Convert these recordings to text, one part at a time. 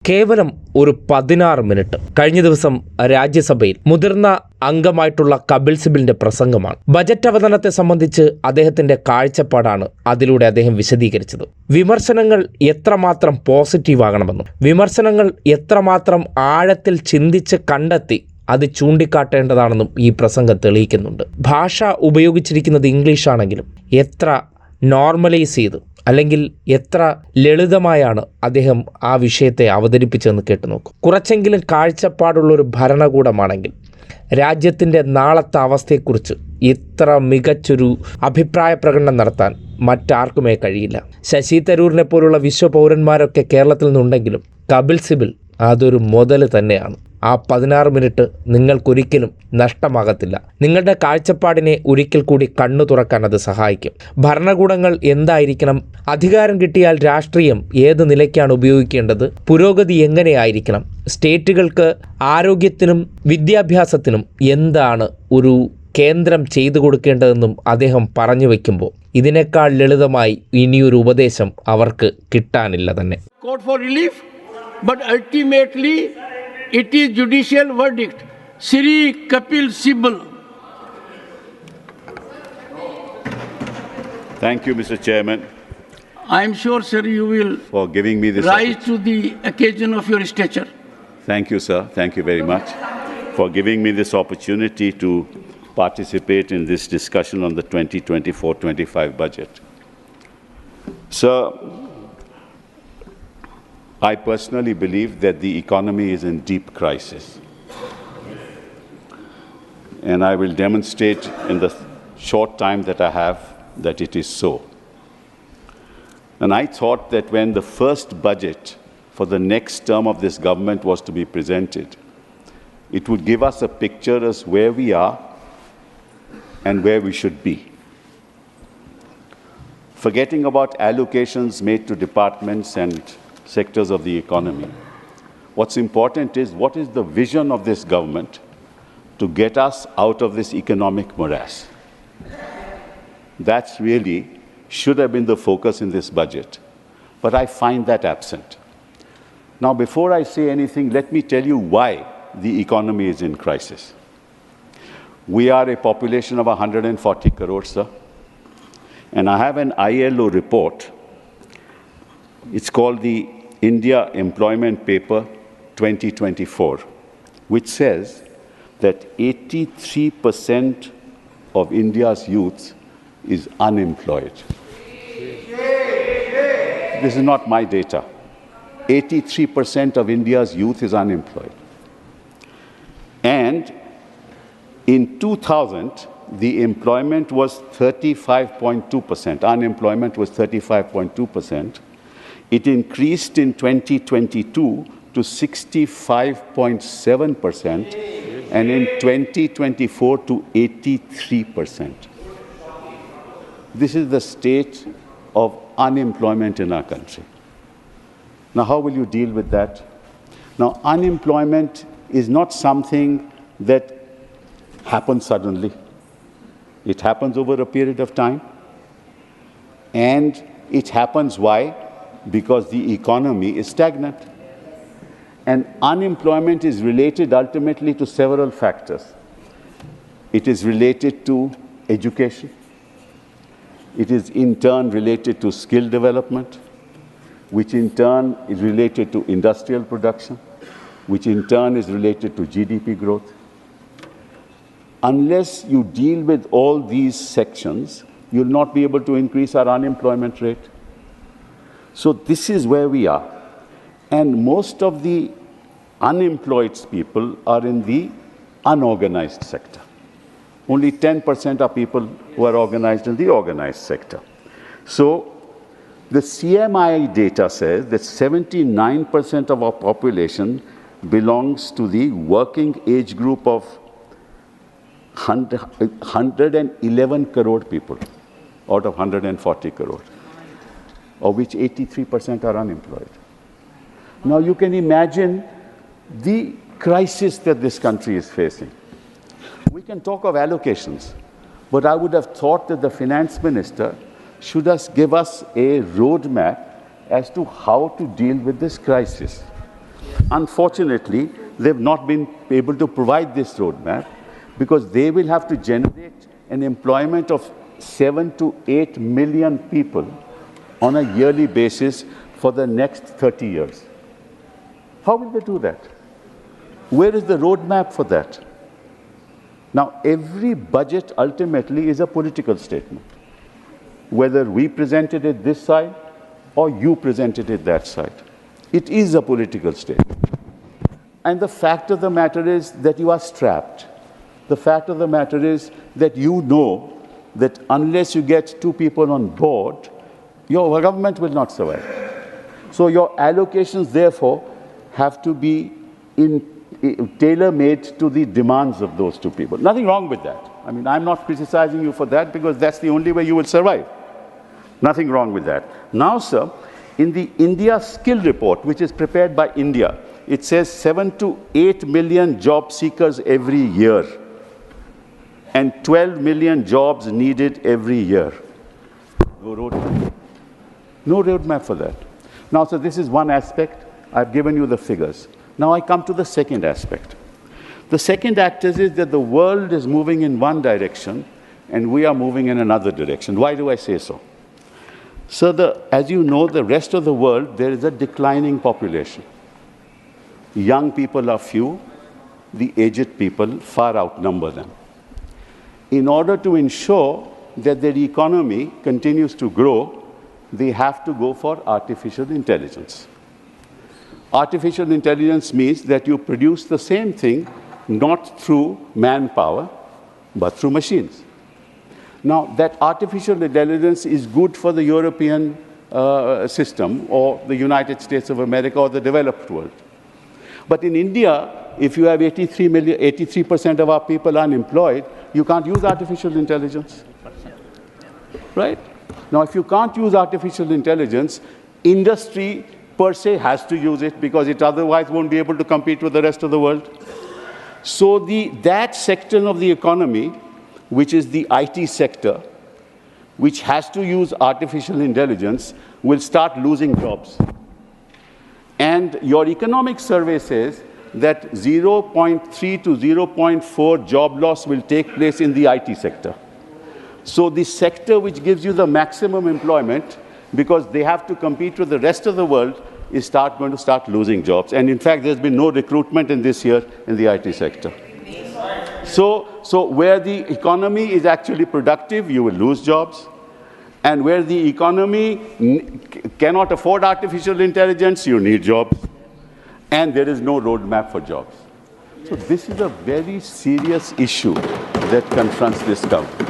കേവലം ഒരു 16 മിനിറ്റ്. കഴിഞ്ഞ ദിവസം രാജ്യസഭയിൽ മുതിർന്ന അംഗമായിട്ടുള്ള കപിൽ സിബിലിന്റെ പ്രസംഗമാണ്. ബജറ്റ് അവതരണത്തെ സംബന്ധിച്ച് അദ്ദേഹത്തിന്റെ കാഴ്ചപ്പാടാണ് അതിലൂടെ അദ്ദേഹം വിശദീകരിച്ചത്. വിമർശനങ്ങൾ എത്രമാത്രം പോസിറ്റീവ് ആകണമെന്നും വിമർശനങ്ങൾ എത്രമാത്രം ആഴത്തിൽ ചിന്തിച്ച് കണ്ടെത്തി അത് ചൂണ്ടിക്കാട്ടേണ്ടതാണെന്നും ഈ പ്രസംഗം തെളിയിക്കുന്നുണ്ട്. ഭാഷ ഉപയോഗിച്ചിരിക്കുന്നത് ഇംഗ്ലീഷാണെങ്കിലും എത്ര നോർമലൈസ് ചെയ്ത് അല്ലെങ്കിൽ എത്ര ലളിതമായാണ് അദ്ദേഹം ആ വിഷയത്തെ അവതരിപ്പിച്ചതെന്ന് കേട്ടു നോക്കും. കുറച്ചെങ്കിലും കാഴ്ചപ്പാടുള്ളൊരു ഭരണകൂടമാണെങ്കിൽ രാജ്യത്തിൻ്റെ നാളത്തെ അവസ്ഥയെക്കുറിച്ച് ഇത്ര മികച്ചൊരു അഭിപ്രായ പ്രകടനം നടത്താൻ മറ്റാർക്കുമേ കഴിയില്ല. ശശി തരൂരിനെ പോലുള്ള വിശ്വപൗരന്മാരൊക്കെ കേരളത്തിൽ നിന്നുണ്ടെങ്കിലും കപിൽ സിബിൽ അതൊരു മുതൽ തന്നെയാണ്. ആ 16 മിനിറ്റ് നിങ്ങൾക്കൊരിക്കലും നഷ്ടമാകത്തില്ല. നിങ്ങളുടെ കാഴ്ചപ്പാടിനെ ഒരിക്കൽ കൂടി കണ്ണു തുറക്കാൻ അത് സഹായിക്കും. ഭരണകൂടങ്ങൾ എന്തായിരിക്കണം, അധികാരം കിട്ടിയാൽ രാഷ്ട്രീയം ഏത് നിലയ്ക്കാണ് ഉപയോഗിക്കേണ്ടത്, പുരോഗതി എങ്ങനെയായിരിക്കണം, സ്റ്റേറ്റുകൾക്ക് ആരോഗ്യത്തിനും വിദ്യാഭ്യാസത്തിനും എന്താണ് ഒരു കേന്ദ്രം ചെയ്തു കൊടുക്കേണ്ടതെന്നും അദ്ദേഹം പറഞ്ഞു വയ്ക്കുമ്പോൾ ഇതിനേക്കാൾ ലളിതമായി ഇനിയൊരു ഉപദേശം അവർക്ക് കിട്ടാനില്ല തന്നെ. But ultimately it is judicial verdict. Sri Kapil Sibil. Thank you, Mr. Chairman. I am sure, sir, you will for giving me this rise to the occasion of your stature. Thank you, sir. Thank you very much for giving me this opportunity to participate in this discussion on the 2024-25 budget. Sir, I personally believe that the economy is in deep crisis. And I will demonstrate in the short time that I have that it is so. And I thought that when the first budget for the next term of this government was to be presented, it would give us a picture as where we are and where we should be. Forgetting about allocations made to departments and sectors of the economy, what's important is what is the vision of this government to get us out of this economic morass. That's really should have been the focus in this budget, but I find that absent. Now, before I say anything, let me tell you why the economy is in crisis. We are a population of 140 crores, sir, and I have an ILO report. It's called the India Employment Paper 2024, which says that 83% of India's youth is unemployed. This is not my data. 83% of India's youth is unemployed. And in 2000, the employment was 35.2%. Unemployment was 35.2%. It increased in 2022 to 65.7% and in 2024 to 83%. This is the state of unemployment in our country. Now, how will you deal with that? Now, unemployment is not something that happens suddenly. It happens over a period of time. And it happens why? Because the economy is stagnant. And unemployment is related ultimately to several factors. It is related to education. It is in turn related to skill development, which in turn is related to industrial production, which in turn is related to GDP growth. Unless you deal with all these sections, you'll not be able to increase our unemployment rate. So this is where we are. And most of the unemployed people are in the unorganized sector. Only 10% are people who are organized in the organized sector. So the CMI data says that 79% of our population belongs to the working age group of 111 crore people out of 140 crore, of which 83% are unemployed. Now you can imagine the crisis that this country is facing. We can talk of allocations, but I would have thought that the finance minister should give us a roadmap as to how to deal with this crisis. unfortunately, they've not been able to provide this roadmap because they will have to generate an employment of 7 to 8 million people on a yearly basis for the next 30 years. How will they do that? Where is the roadmap for that? Now, every budget ultimately is a political statement, whether we presented it this side or you presented it that side. It is a political statement. And the fact of the matter is that you are strapped. The fact of the matter is that you know that unless you get two people on board, your government will not survive. So your allocations, therefore, have to be tailor-made to the demands of those two people. Nothing wrong with that. I mean, I'm not criticizing you for that because that's the only way you will survive. Nothing wrong with that. Now, sir, in the India Skill Report, which is prepared by India, it says 7 to 8 million job seekers every year and 12 million jobs needed every year. No roadmap. No roadmap for that. Now, so this is one aspect. I've given you the figures. Now I come to the second aspect. The second aspect is that the world is moving in one direction and we are moving in another direction. Why do I say so? So as you know, the rest of the world, there is a declining population. Young people are few, the aged people far outnumber them. In order to ensure that their economy continues to grow, they have to go for artificial intelligence. Artificial intelligence means that you produce the same thing not through manpower, but through machines. Now, that artificial intelligence is good for the European system or the United States of America or the developed world. But in India, if you have 83% of our people unemployed, you can't use artificial intelligence. Right? Now, if you can't use artificial intelligence, industry per se has to use it because it otherwise won't be able to compete with the rest of the world. So that section of the economy, which is the IT sector, which has to use artificial intelligence, will start losing jobs. And your economic survey says that 0.3 to 0.4 job loss will take place in the IT sector. So the sector which gives you the maximum employment, because they have to compete with the rest of the world, is going to start losing jobs. And in fact, there's been no recruitment in this year in the IT sector. So where the economy is actually productive, you will lose jobs. And where the economy cannot afford artificial intelligence, you need jobs. And there is no roadmap for jobs. So this is a very serious issue that confronts this government.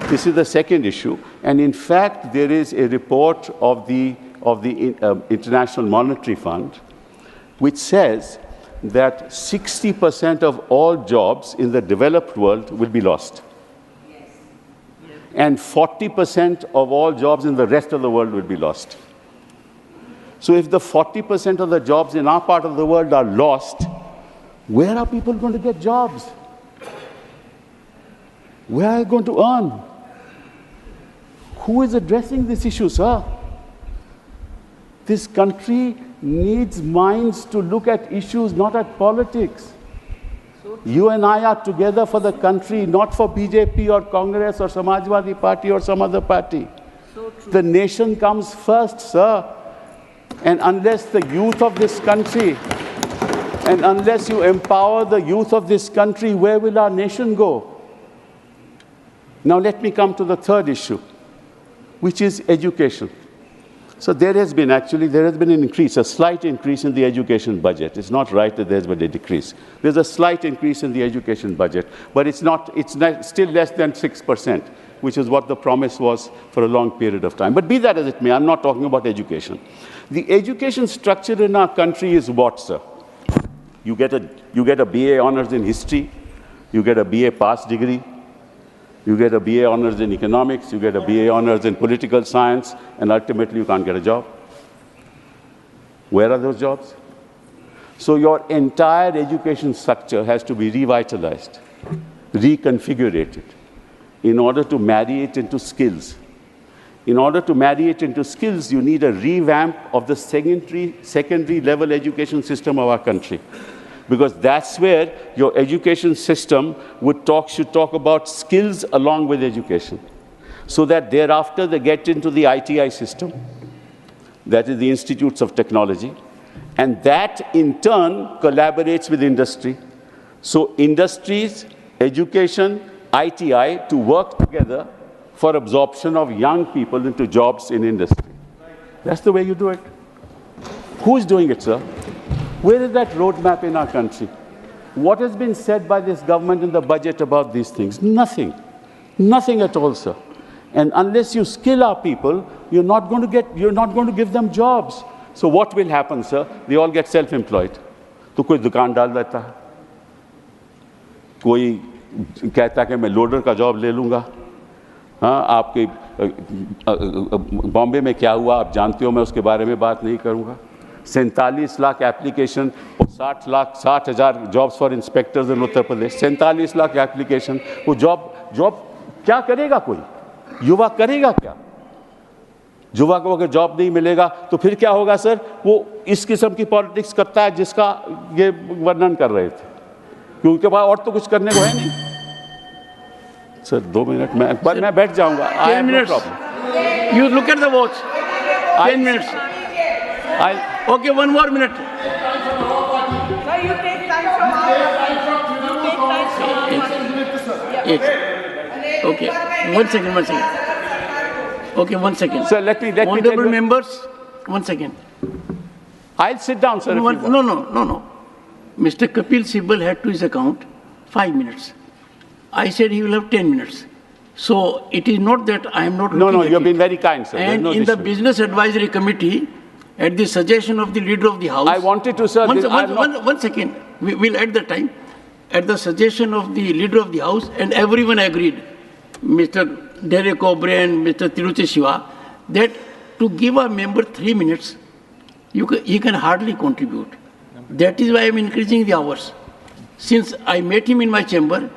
This is the second issue. And in fact, there is a report of the International Monetary Fund, which says that 60% of all jobs in the developed world will be lost. And 40% of all jobs in the rest of the world will be lost. So if the 40% of the jobs in our part of the world are lost, where are people going to get jobs? Where are they going to earn? Who is addressing this issue, sir? This country needs minds to look at issues, not at politics. You and I are together for the country, not for BJP or Congress or Samajwadi Party or some other party. The nation comes first, sir. And unless the youth of this country, and unless you empower the youth of this country, where will our nation go? Now let me come to the third issue, which is education. So there has been an increase, a slight increase in the education budget. It's not right that there's been a decrease. There's a slight increase in the education budget, but it's still less than 6%, which is what the promise was for a long period of time. But be that as it may, I'm not talking about education. The education structure in our country is what, sir? You get a BA honors in history, you get a BA pass degree, you get a BA honors in economics, you get a BA honors in political science, and ultimately you can't get a job. Where are those jobs? So your entire education structure has to be revitalized, reconfigured in order to marry it into skills. In order to marry it into skills, you need a revamp of the secondary level education system of our country. Because that's where your education system should talk about skills along with education. So that thereafter they get into the ITI system, that is the Institutes of Technology, and that in turn collaborates with industry. So industries, education, ITI to work together for absorption of young people into jobs in industry. That's the way you do it. Who's doing it, sir? Where is that roadmap in our country? What has been said by this government in the budget about these things? Nothing. Nothing at all, sir. And unless you skill our people, you're not going to give them jobs. So what will happen, sir? They all get self-employed. तो कोई दुकान डाल देता है, कोई कहता है कि मैं लोडर का जॉब ले लूँगा. हाँ, आपके बॉम्बे में क्या हुआ आप जानते हो, मैं उसके बारे में बात नहीं करूँगा. 47 लाख एप्लीकेशन और 60,000 jobs for inspectors in Uttar Pradesh. 47 lakh application. वो जॉब क्या करेगा? कोई युवा करेगा क्या? युवा को अगर जॉब नहीं मिलेगा तो फिर क्या होगा सर? वो इस किस्म की पॉलिटिक्स करता है जिसका ये वर्णन कर रहे थे, क्योंकि उनके पास और तो कुछ करने को है नहीं. सर 2 मिनट मैं बैठ जाऊंगा. 10 minutes. You look at the watch. 10 minutes. Okay, 1 more minute. Sir, you take time from Yes. Okay, 1 second. Okay, 1 second. Sir, let me tell Honorable you. members, 1 second. I'll sit down, sir. No. Mr. Kapil Sibil had to his account 5 minutes. I said he will have 10 minutes. So it is not that I am not looking No, at you've it. been very kind, sir. And no in the issue. Business Advisory Committee, at the suggestion of the Leader of the House... I wanted to, sir... One second. We'll add the time. At the suggestion of the Leader of the House, and everyone agreed, Mr. Derek O'Brien, Mr. Tiruchi Shiva, that to give a member 3 minutes, he can hardly contribute. That is why I am increasing the hours. Since I met him in my chamber,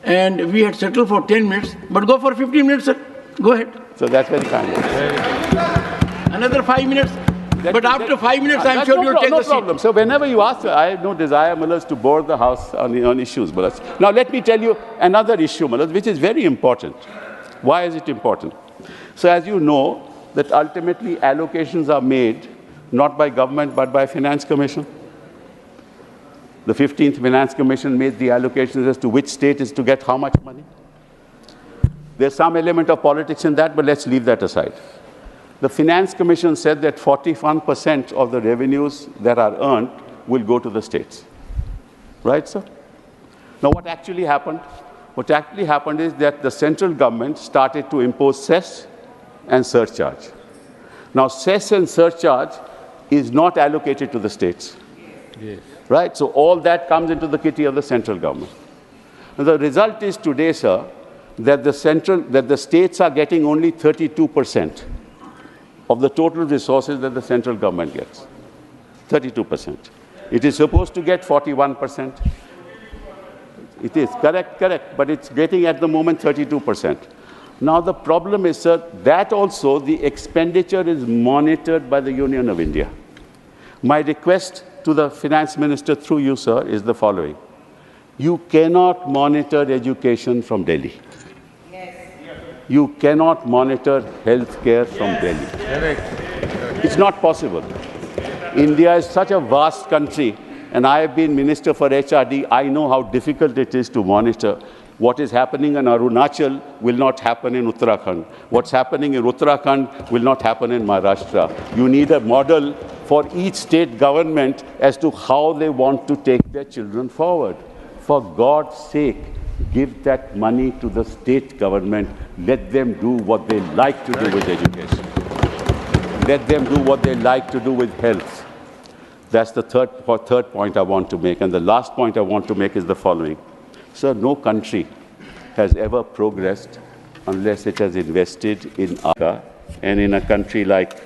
and we had settled for 10 minutes, but go for 15 minutes, sir. Go ahead. So that's very kind. Another 5 minutes. But after 5 minutes, I'm sure you'll take the seat. No problem. So whenever you ask, I have no desire, Mullahs, to bore the House on issues, Mullahs. Now let me tell you another issue, Mullahs, which is very important. Why is it important? So as you know, that ultimately allocations are made not by government but by Finance Commission. The 15th Finance Commission made the allocations as to which state is to get how much money. There's some element of politics in that, but let's leave that aside. The Finance Commission said that 41% of the revenues that are earned will go to the states. Right, sir? Now, what actually happened? What actually happened is that the central government started to impose cess and surcharge. Now, cess and surcharge is not allocated to the states. Yes. Right? So all that comes into the kitty of the central government. And the result is today, sir, that the states are getting only 32% of the total resources that the central government gets. 32%. It is supposed to get 41%. It is correct, but it's getting at the moment 32%. Now the problem is, sir, that also the expenditure is monitored by the Union of India. My request to the Finance Minister through you, sir, is the following. You cannot monitor education from Delhi. You cannot monitor healthcare from Delhi. It's not possible. India is such a vast country, and I have been Minister for HRD. I know how difficult it is to monitor. What is happening in Arunachal will not happen in Uttarakhand. What's happening in Uttarakhand will not happen in Maharashtra. You need a model for each state government as to how they want to take their children forward. For God's sake, give that money to the state government. Let them do what they like to do with education. Let them do what they like to do with health. That's the third point I want to make. And the last point I want to make is the following. Sir, no country has ever progressed unless it has invested in Africa. And in a country like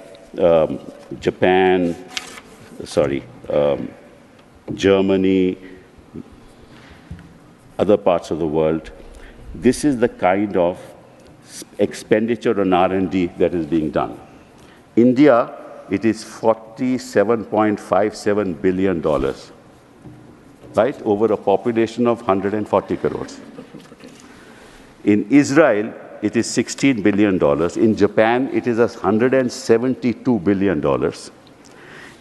Germany, other parts of the world, this is the kind of expenditure on R&D that is being done. India, it is $47.57 billion, right, over a population of 140 crores. In Israel, it is $16 billion. In Japan, it is $172 billion.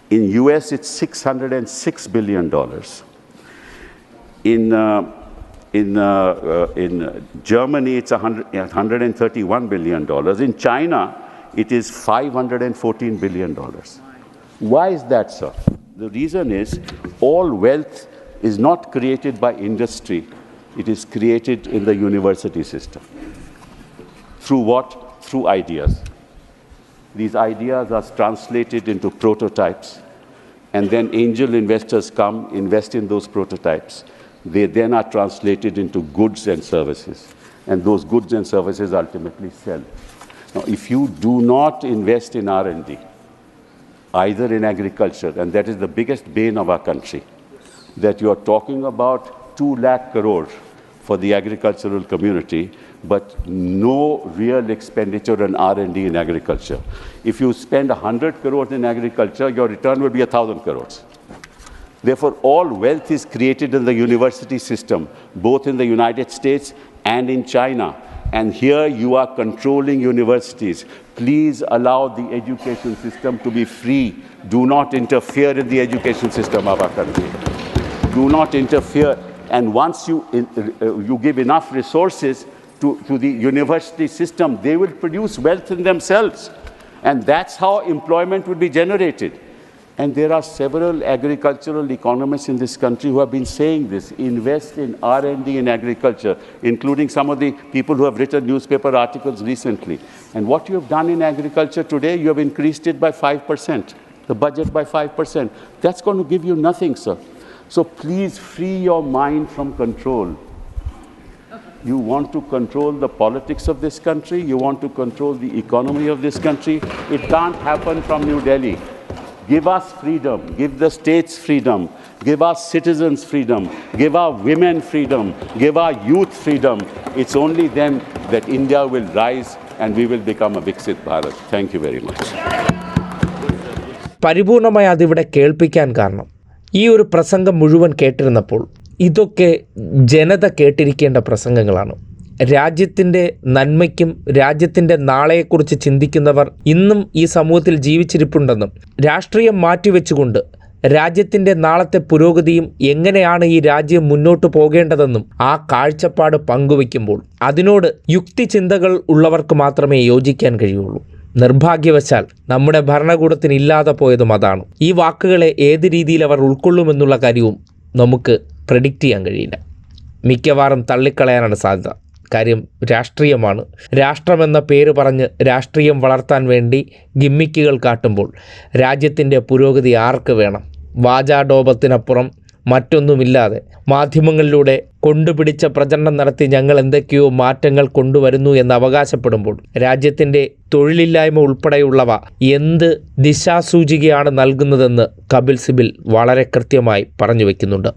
In US, it's $606 billion. In Germany, it's $131 billion. In China, it is $514 billion. Why is that, sir? The reason is all wealth is not created by industry. It is created in the university system. Through what? Through ideas. These ideas are translated into prototypes, and then angel investors come, invest in those prototypes. They then are translated into goods and services, and those goods and services ultimately sell. Now, if you do not invest in R&D, either in agriculture, and that is the biggest bane of our country, that you are talking about 2 lakh crores for the agricultural community, but no real expenditure on R&D in agriculture. If you spend 100 crores in agriculture, your return will be 1,000 crores. Therefore, all wealth is created in the university system, both in the United States and in China. And here you are controlling universities. Please allow the education system to be free. Do not interfere in the education system of our country. Do not interfere. And once you give enough resources to the university system, they will produce wealth in themselves. And that's how employment will be generated. And there are several agricultural economists in this country who have been saying this: invest in R&D in agriculture, including some of the people who have written newspaper articles recently. And what you have done in agriculture today, you have increased it by 5%, the budget by 5%. That's going to give you nothing, sir. So please free your mind from control. You want to control the politics of this country, you want to control the economy of this country. It can't happen from New Delhi. Give us freedom, give the states freedom, give our citizens freedom, give our women freedom, give our youth freedom. It's only then that India will rise and we will become a Viksit Bharat. Thank you very much. പരിപൂർണമായി അതിവിടെ കേൾപ്പിക്കാൻ കാരണം, ഈ ഒരു പ്രസംഗം മുഴുവൻ കേട്ടിരുന്നപ്പോൾ ഇതൊക്കെ ജനത കേട്ടിരിക്കേണ്ട പ്രസംഗങ്ങളാണ്. രാജ്യത്തിൻ്റെ നന്മയ്ക്കും രാജ്യത്തിൻ്റെ നാളെയെക്കുറിച്ച് ചിന്തിക്കുന്നവർ ഇന്നും ഈ സമൂഹത്തിൽ ജീവിച്ചിരിപ്പുണ്ടെന്നും രാഷ്ട്രീയം മാറ്റിവെച്ചുകൊണ്ട് രാജ്യത്തിൻ്റെ നാളത്തെ പുരോഗതിയും എങ്ങനെയാണ് ഈ രാജ്യം മുന്നോട്ട് പോകേണ്ടതെന്നും ആ കാഴ്ചപ്പാട് പങ്കുവയ്ക്കുമ്പോൾ അതിനോട് യുക്തിചിന്തകൾ ഉള്ളവർക്ക് മാത്രമേ യോജിക്കാൻ കഴിയുള്ളൂ. നിർഭാഗ്യവശാൽ നമ്മുടെ ഭരണകൂടത്തിന് ഇല്ലാതെ പോയതും അതാണ്. ഈ വാക്കുകളെ ഏത് രീതിയിൽ അവർ ഉൾക്കൊള്ളുമെന്നുള്ള കാര്യവും നമുക്ക് പ്രെഡിക്റ്റ് ചെയ്യാൻ കഴിയില്ല. മിക്കവാറും തള്ളിക്കളയാനാണ് സാധ്യത. കാര്യം രാഷ്ട്രീയമാണ്. രാഷ്ട്രമെന്ന പേര് പറഞ്ഞ് രാഷ്ട്രീയം വളർത്താൻ വേണ്ടി ഗിമ്മിക്കുകൾ കാട്ടുമ്പോൾ രാജ്യത്തിൻ്റെ പുരോഗതി ആർക്ക് വേണം? വാചാടോപത്തിനപ്പുറം മറ്റൊന്നുമില്ലാതെ മാധ്യമങ്ങളിലൂടെ കൊണ്ടുപിടിച്ച പ്രചരണം നടത്തി ഞങ്ങൾ എന്തൊക്കെയോ മാറ്റങ്ങൾ കൊണ്ടുവരുന്നു എന്ന് അവകാശപ്പെടുമ്പോൾ രാജ്യത്തിൻ്റെ തൊഴിലില്ലായ്മ ഉൾപ്പെടെയുള്ളവ എന്ത് ദിശാസൂചികയാണ് നൽകുന്നതെന്ന് കപിൽ സിബിൽ വളരെ കൃത്യമായി പറഞ്ഞു വയ്ക്കുന്നുണ്ട്.